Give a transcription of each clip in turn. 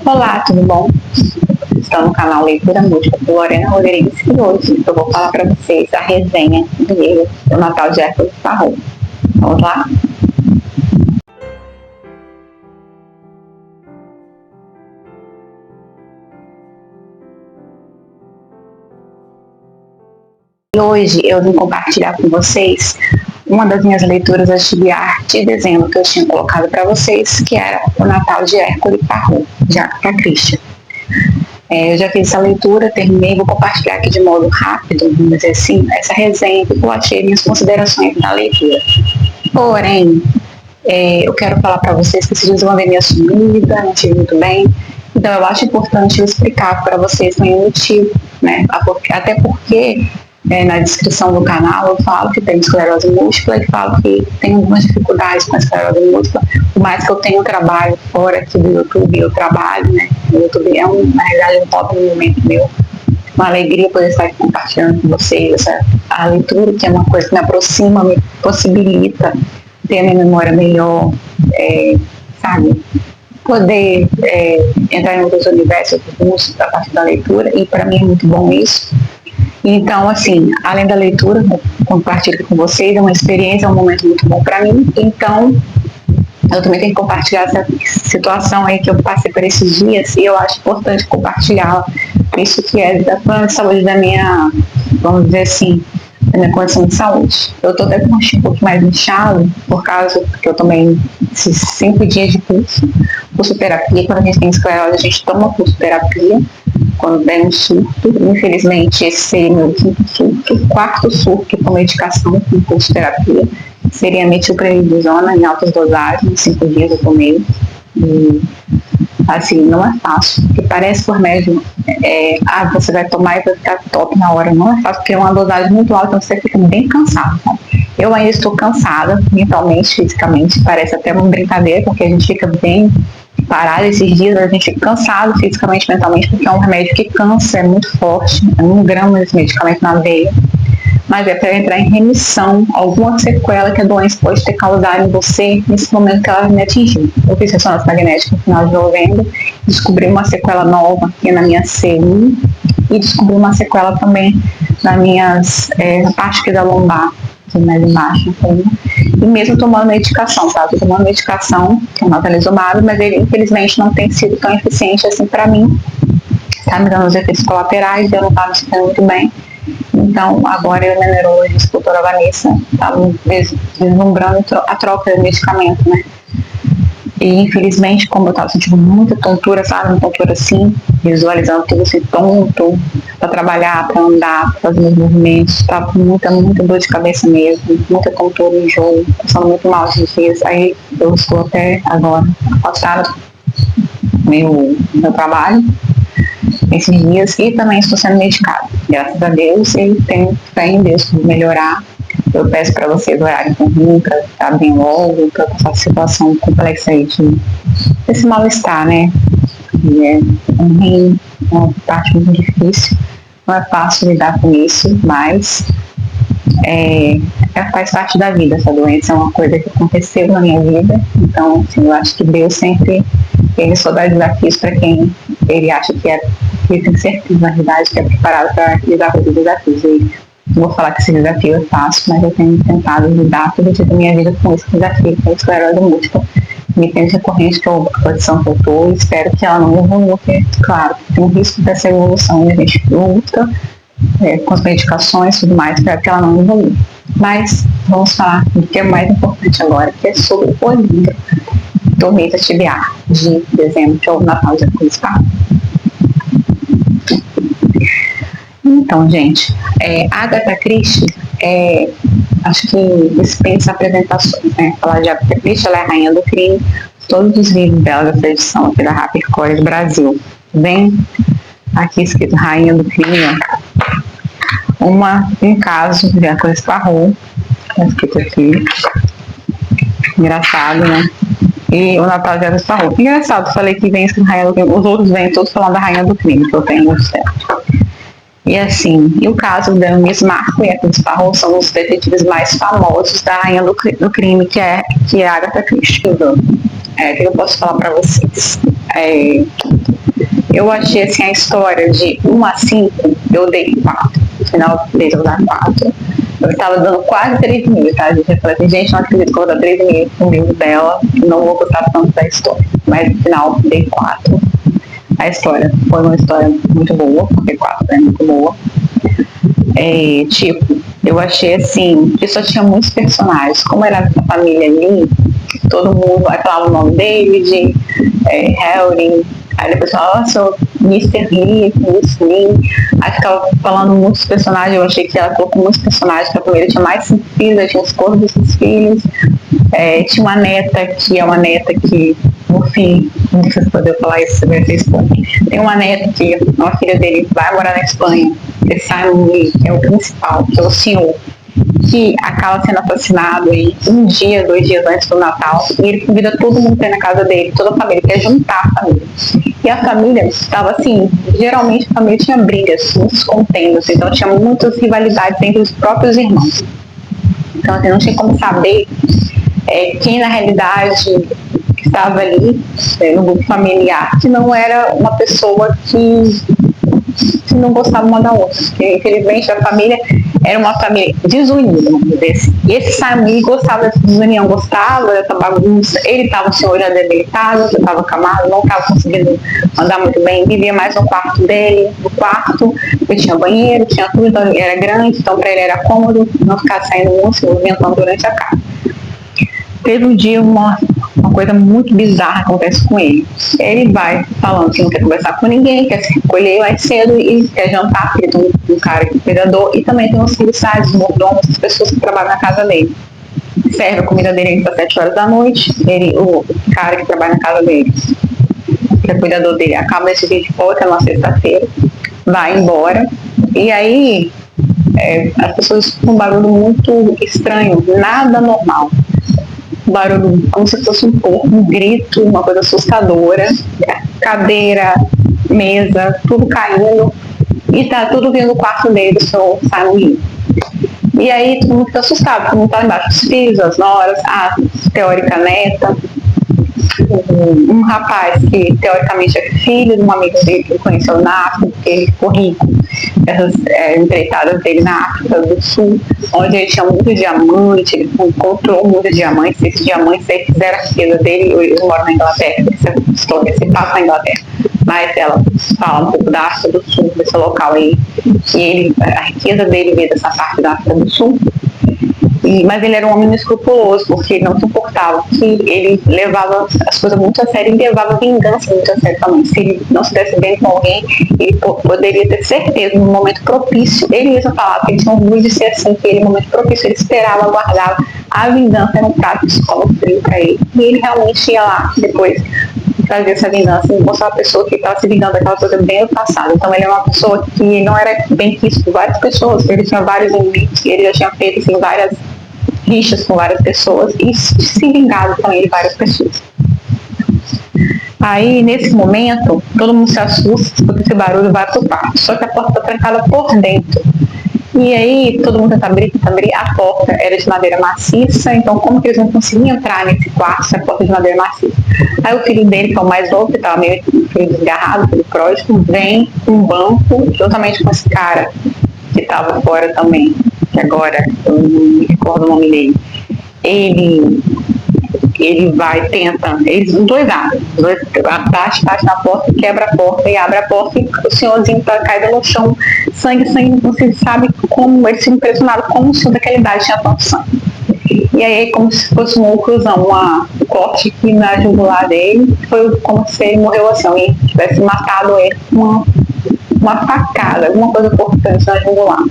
Olá, tudo bom? Estou no canal Leitura Múltipla por Lorena Rodrigues e hoje eu vou falar para vocês a resenha do livro O Natal de Hércules Poirot. Vamos lá? E hoje eu vim compartilhar com vocês uma das minhas leituras de dezembro que eu tinha colocado para vocês, que era O Natal de Hércules Poirot, de Agatha Christie. Eu já fiz essa leitura, terminei, vou compartilhar aqui de modo rápido, vamos dizer assim, essa resenha que eu achei minhas considerações na leitura. Porém, eu quero falar para vocês que esses dias eu andei meio sumida, não estive muito bem, então eu acho importante eu explicar para vocês também o motivo, né? Até porque na descrição do canal eu falo que tenho esclerose múltipla e falo que tenho algumas dificuldades com a esclerose múltipla, por mais que eu tenha um trabalho fora aqui do YouTube, eu trabalho, né? O YouTube é na realidade um hobby no momento meu, uma alegria poder estar aqui compartilhando com vocês a leitura, que é uma coisa que me aproxima, me possibilita ter a minha memória melhor, sabe? Poder entrar em outros universos a partir da leitura, e para mim é muito bom isso. Então, assim, além da leitura, compartilho com vocês, é uma experiência, é um momento muito bom para mim. Então, eu também tenho que compartilhar essa situação aí que eu passei por esses dias, e eu acho importante compartilhar isso que é da plano de saúde da minha, vamos dizer assim, da minha condição de saúde. Eu estou até com um pouco mais inchado, por causa que eu tomei esses 5 dias de curso terapia. Quando a gente tem esclerose, a gente toma curso terapia quando vem um surto. Infelizmente, esse seria meu 5º surto. 4º surto com medicação com curso terapia seria metilprednisona em altas dosagens. 5 dias eu tomei. E, assim, não é fácil, porque parece por médio, você vai tomar e vai ficar top na hora. Não é fácil, porque é uma dosagem muito alta, então você fica bem cansado. Tá? Eu ainda estou cansada, mentalmente, fisicamente, parece até uma brincadeira, porque a gente fica bem parado esses dias, a gente fica cansado fisicamente, mentalmente, porque é um remédio que cansa, é muito forte, é 1 grama desse medicamento na veia, mas é para entrar em remissão alguma sequela que a doença pode ter causado em você nesse momento que ela me atingiu. Eu fiz ressonância magnética no final de novembro, descobri uma sequela nova aqui na minha C1 e descobri uma sequela também na parte aqui da lombar, mais embaixo, e mesmo tomando medicação, tá? Estou tomando medicação, que é uma natalizumab, mas ele infelizmente não tem sido tão eficiente assim para mim, tá me dando os efeitos colaterais, eu não estava me sentindo muito bem. Então, agora eu e a minha neurologista, a doutora Vanessa, estavam deslumbrando a troca de medicamento, né? E infelizmente, como eu estava sentindo muita tontura, sabe? Uma tontura assim, visualizando tudo assim tonto, para trabalhar, para andar, para fazer meus movimentos, estava com muita dor de cabeça mesmo, muita tontura, enjoo, passando muito mal esses dias. Aí eu estou até agora afastada do meu trabalho esses dias e também estou sendo medicada. Graças a Deus, e tenho fé em Deus para melhorar. Eu peço para vocês orarem por mim, para estar bem logo, para essa situação complexa aí desse mal-estar, né? E é uma parte muito difícil, não é fácil lidar com isso, mas faz parte da vida. Essa doença é uma coisa que aconteceu na minha vida, então assim, eu acho que Deus sempre ele só dá desafios para quem ele acha que tem certeza, na verdade, que é preparado para lidar com os desafios. E não vou falar que esse desafio é fácil, mas eu tenho tentado lidar todo dia da minha vida com esse desafio, que é a esclerose múltipla. Me tem recorrente que a condição voltou e espero que ela não evolua, porque, claro, tem um risco dessa evolução e a gente luta com as medicações e tudo mais para que ela não evolua. Mas vamos falar do que é mais importante agora, que é sobre o livro Tormenta Tibiar, de dezembro, que é o Natal de Hércules Poirot. Então, gente, Agatha Christie, acho que dispensa apresentações, né? Falar de Agatha Christie, ela é a rainha do crime. Todos os livros dela, dessa edição aqui da HarperCollins Brasil, vem aqui escrito Rainha do Crime, um caso de Hércules Poirot, tá escrito aqui, engraçado, né? E o Natal de Hércules Poirot. Engraçado, falei que vem escrito Rainha do Crime, os outros vêm todos falando da Rainha do Crime, que eu tenho certo. E assim, e o caso da Miss Marple e a Cruz Parrot são os detetives mais famosos da rainha do crime, que é a Agatha Christie. O que eu posso falar para vocês? Eu achei assim a história de 1 a 5, eu dei 4. No final dele eu dar 4. Eu estava dando quase 3.000, tá? Eu falei, gente, não acredito que eu vou dar 3.000 no livro dela, não vou gostar tanto da história. Mas no final dei 4. A história foi uma história muito boa, porque 4 é muito boa. Eu achei assim, que só tinha muitos personagens. Como era a família ali, todo mundo vai falar o nome David, Harry, aí depois fala, nossa, Mr. Lee, Miss Lee. Aí ficava falando muitos personagens, eu achei que ela colocou muitos personagens, porque a primeira tinha mais 5 filhos, tinha os corpos dos filhos. Tinha uma neta, que é uma neta que, no fim, não sei se poder falar isso, você vai ter spoiler. Tem uma neta que, uma filha dele, vai morar na Espanha, que Simon Lee, que é o principal, que é o senhor, que acaba sendo assassinado aí 1 dia, 2 dias antes do Natal, e ele convida todo mundo para ir na casa dele, toda a família, quer juntar a família. E a família estava assim, geralmente a família tinha brigas, muitos contendas, então tinha muitas rivalidades entre os próprios irmãos. Então assim, não tinha como saber quem na realidade estava ali no grupo familiar, que não era uma pessoa que não gostava uma da outra, porque infelizmente a família era uma família desunida, vamos dizer assim. E esse Simon Lee gostava dessa desunião, gostava dessa bagunça. Ele estava um senhor já debilitado, já estava acamado, não estava conseguindo andar muito bem, vivia mais no quarto dele, porque tinha banheiro, tinha tudo, então ele era grande, então para ele era cômodo não ficar saindo muito, se movimentando durante a casa. Teve um dia uma coisa muito bizarra acontece com ele. Ele vai falando que não quer conversar com ninguém, quer se recolher mais cedo e quer jantar, porque tem um cara que é cuidador, e também tem os serviçais, os mordomos, as pessoas que trabalham na casa dele. Serve a comida dele às 7 horas da noite, o cara que trabalha na casa dele, que é cuidador dele, acaba esse dia de volta na sexta-feira, vai embora, e aí as pessoas escutam um barulho muito estranho, nada normal. Barulho como se fosse um porco, um grito, uma coisa assustadora, cadeira, mesa, tudo caindo, e tá tudo vindo do quarto dele, do seu Simon Lee. E aí todo mundo fica assustado, todo mundo tá embaixo, os filhos, as noras, a teórica neta, um rapaz que teoricamente é filho de uma amiga dele que ele conheceu na África, porque ele ficou rico, essas empreitadas dele na África do Sul, onde ele tinha muito diamante, ele encontrou muitos diamantes, esses diamantes aí fizeram a riqueza dele. Eu moro na Inglaterra, essa história se passa na Inglaterra, mas ela fala um pouco da África do Sul, desse local aí, e a riqueza dele veio dessa parte da África do Sul. Mas ele era um homem escrupuloso, porque ele não se importava, que ele levava as coisas muito a sério e levava vingança muito a sério também. Se ele não se desse bem com alguém, ele poderia ter certeza, no momento propício, ele mesmo falava que ele tinha orgulho de ser assim, que ele, no momento propício, ele esperava, aguardava, a vingança era um prato de escola frio para ele. E ele realmente ia lá, depois trazer essa vingança, e mostrar uma pessoa que estava se vingando daquela coisa bem do passado. Então ele é uma pessoa que não era bem quisto por várias pessoas, ele tinha vários inimigos, ele já tinha feito assim, várias rixas com várias pessoas e se vingado também de várias pessoas. Aí, nesse momento, todo mundo se assusta porque esse barulho vai pro quarto, só que a porta está trancada por dentro. E aí, todo mundo tenta abrir, a porta era de madeira maciça, então como que eles não conseguiam entrar nesse quarto se a porta é de madeira maciça? Aí o filho dele, que é o mais novo, que estava meio desgarrado, filho pródigo, vem com um banco, juntamente com esse cara que estava fora também, que agora eu não me recordo o nome dele. Ele vai, tenta, eles dois abrem, bate na porta, quebra a porta e abre a porta, e o senhorzinho tá caído no chão, sangue, não se sabe como, ele se impressionado como o senhor daquela idade tinha tanto sangue. E aí, como se fosse uma oclusão, um corte aqui na jugular dele, foi como se ele morreu assim, alguém tivesse matado ele com uma facada, alguma coisa cortante na jugular.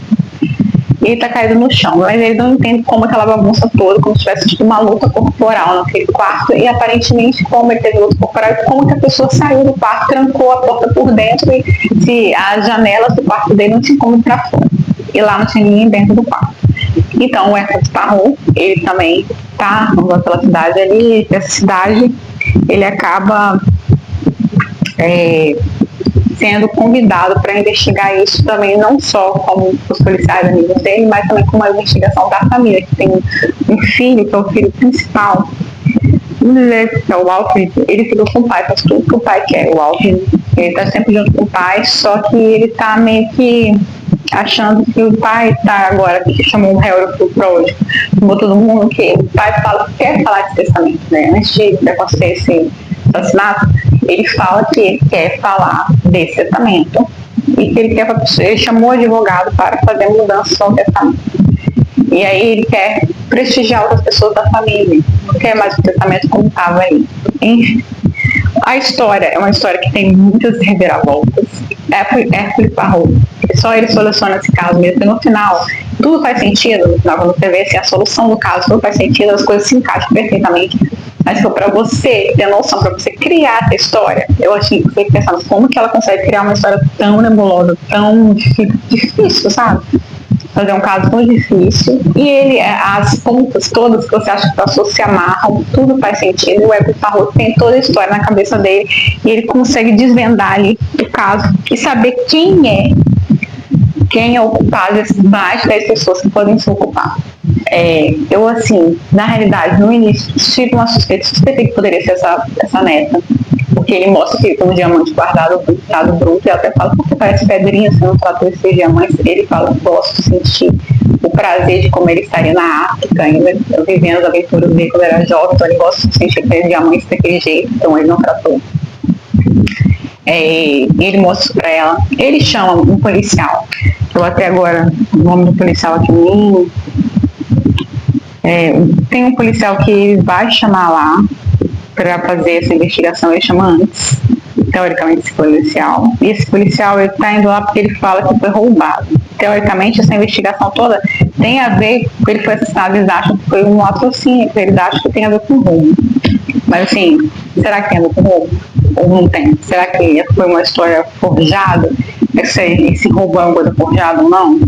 E ele tá caído no chão, mas ele não entende como aquela bagunça toda, como se tivesse tipo uma luta corporal naquele quarto, e aparentemente como ele teve luta corporal, como que a pessoa saiu do quarto, trancou a porta por dentro, e se as janelas do quarto dele não tinham como ir pra fora, e lá não tinha ninguém dentro do quarto. Então o Hercule Poirot, ele também tá andando pela cidade ali, essa cidade, ele acaba sendo convidado para investigar isso também, não só como os policiais amigos dele, mas também como uma investigação da família, que tem um filho, que é o filho principal, que é o Walter. Ele fica com o pai, faz tudo que o pai quer. O Walter, ele tá sempre junto com o pai, só que ele tá meio que achando que o pai tá agora, que chamou um réu para hoje, chamou todo mundo, que o pai fala que quer falar de testamento, né? Antes de acontecer esse assassinato, ele fala que ele quer falar desse testamento e que ele chamou o advogado para fazer mudanças no testamento. E aí ele quer prestigiar outras pessoas da família, não quer mais o testamento como estava aí. Enfim, a história é uma história que tem muitas reviravoltas. Hercule Poirot, só ele soluciona esse caso mesmo, porque no final tudo faz sentido, no final quando você vê assim, a solução do caso, tudo faz sentido, as coisas se encaixam perfeitamente. Mas para você ter noção, para você criar essa história, eu achei que você pensando como que ela consegue criar uma história tão nebulosa, tão difícil, sabe? Fazer um caso tão difícil, e as pontas todas que você acha que pessoas se amarram, tudo faz sentido. O Hercule Poirot tem toda a história na cabeça dele e ele consegue desvendar ali o caso e saber quem é o culpado dessas mais de 10 pessoas que podem se ocupar. Eu, assim, na realidade, no início, tive uma suspeitei que poderia ser essa neta, porque ele mostra que tem um diamante guardado no bruto, e ela até fala, porque parece pedrinha, você não tratou esses diamantes. Ele fala, gosto de sentir o prazer de como ele estaria na África ainda, vivendo as aventuras dele quando era jovem, então ele gosta de sentir aqueles diamantes daquele jeito, então ele não tratou. Ele mostra para ela, ele chama um policial, eu até agora, o nome do policial aqui tem um policial que ele vai chamar lá para fazer essa investigação, ele chama antes, teoricamente, esse policial. E esse policial, ele está indo lá porque ele fala que foi roubado. Teoricamente, essa investigação toda tem a ver com ele foi assassinado, eles acham que foi um latrocínio, eles acham que tem a ver com roubo. Mas assim, será que tem a ver com roubo? Ou não tem? Será que foi uma história forjada? Esse roubo é uma coisa forjada ou não?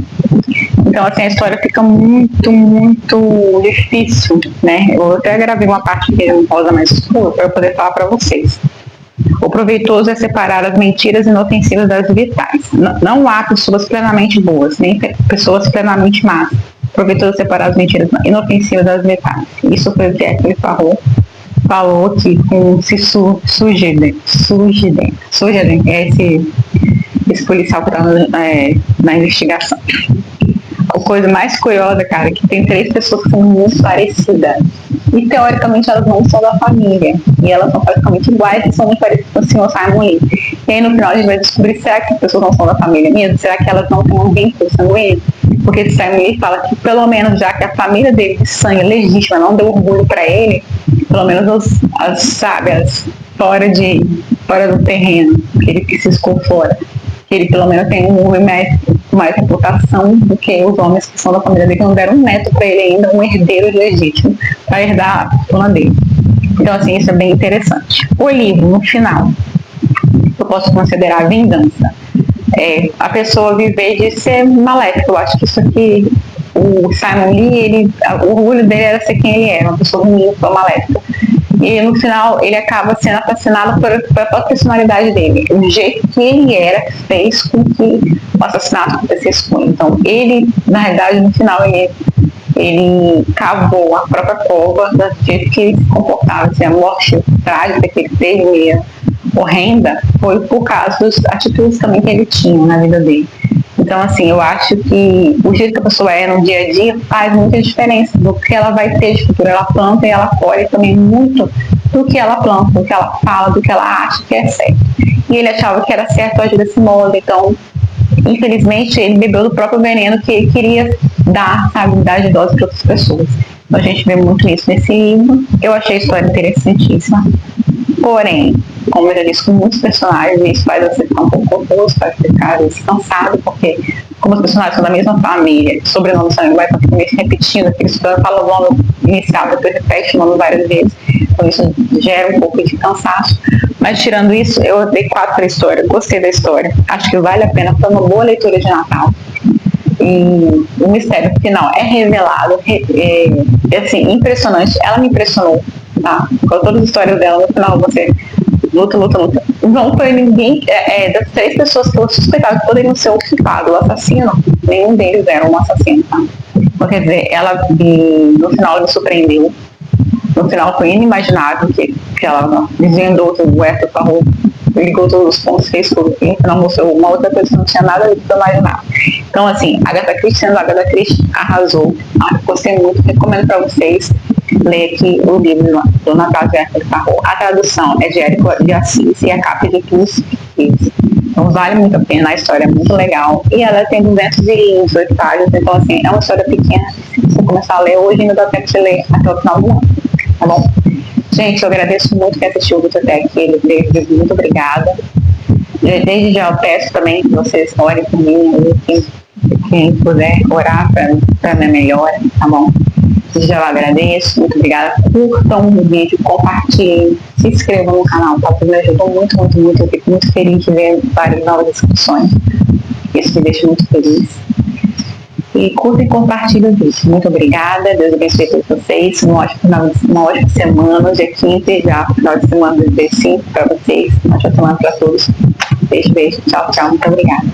Então, assim, a história fica muito, muito difícil, né? Eu até gravei uma parte que é um rosa mais escuro para eu poder falar para vocês. O proveitoso é separar as mentiras inofensivas das vitais. Não há pessoas plenamente boas, nem pessoas plenamente más. O proveitoso é separar as mentiras inofensivas das vitais. Isso foi o que Hercule Poirot falou aqui com Sugiden, é esse policial que está na investigação. A coisa mais curiosa, cara, é que tem 3 pessoas que são muito parecidas. E teoricamente elas não são da família. E elas são praticamente iguais e são muito parecidas com o Sr. Simon Lee. E aí no final a gente vai descobrir, será que as pessoas não são da família mesmo? Será que elas não têm um vínculo sanguíneo? Porque esse Simon Lee fala que pelo menos já que a família dele de sangue legítima não deu orgulho para ele, pelo menos as fora do terreno, ele que se ciscou fora, ele pelo menos tem um homem mais reputação do que os homens que são da família dele, que não deram um neto para ele ainda, um herdeiro legítimo para herdar a fortuna dele. Então, assim, isso é bem interessante. O livro, no final, eu posso considerar vingança. A pessoa viver de ser maléfica. Eu acho que isso aqui, o Simon Lee, o orgulho dele era ser quem ele era, uma pessoa ruim, uma pessoa maléfica. E no final ele acaba sendo assassinado pela própria personalidade dele. O jeito que ele era fez com que o assassinato acontecesse com ele. Então ele, na realidade, no final ele cavou a própria cova do jeito que ele se comportava. Assim, a morte trágica que ele teve, meio horrenda, foi por causa das atitudes também que ele tinha na vida dele. Então, assim, eu acho que o jeito que a pessoa é no dia a dia faz muita diferença do que ela vai ter de futuro. Ela planta e ela colhe também muito do que ela planta, do que ela fala, do que ela acha que é certo. E ele achava que era certo agir desse modo. Então, infelizmente, ele bebeu do próprio veneno que ele queria dar, sabe, dar de dose para outras pessoas. Então, a gente vê muito isso nesse livro. Eu achei a história interessantíssima. Porém, como eu já disse, com muitos personagens, isso faz você ficar um pouco confuso, faz você ficar cansado, porque como os personagens são da mesma família, o sobrenome são vai se repetindo, aquele sobrenome fala o nome inicial, depois repete o nome várias vezes, então isso gera um pouco de cansaço. Mas tirando isso, eu dei 4 para a história, gostei da história, acho que vale a pena, foi uma boa leitura de Natal. E o mistério final é revelado, assim, impressionante. Ela me impressionou, tá? Com todas as histórias dela, no final você luta, luta, luta. Não foi ninguém, das 3 pessoas que eu suspeitava que poderiam ser o culpado, o assassino, nenhum deles era um assassino, tá? Então, quer dizer, no final me surpreendeu. No final foi inimaginável que ela desvendou o Hercule Poirot, ligou todos os pontos, fez tudo, e no final mostrou uma outra coisa que não tinha nada a ver com o que eu imaginava. Então, assim, Agatha Christie sendo Agatha Christie, arrasou. Gostei muito, recomendo para vocês ler aqui o livro do Natal de Hercule Poirot. A tradução é de Érico de Assis e a capa é de Cruz. Então vale muito a pena, a história é muito legal. E ela tem 218 páginas, então assim, é uma história pequena. Se você começar a ler hoje, ainda dá tempo de ler até o final do ano, tá bom? Gente, eu agradeço muito quem assistiu o vídeo até aqui, muito obrigada. Desde já eu peço também que vocês orem por mim, quem puder orar para minha melhora, tá bom? Já eu agradeço, muito obrigada. Curtam o vídeo, compartilhem, se inscrevam no canal, tá? Porque me ajudou muito, muito, muito. Eu fico muito feliz de ver várias novas inscrições. Isso me deixa muito feliz. E curta e compartilha o vídeo. Muito obrigada, Deus abençoe todos vocês. Uma ótima semana. Hoje é quinta, já final de semana do 5 para vocês. Uma ótima semana para todos. Beijo, beijo. Tchau, tchau. Muito obrigada.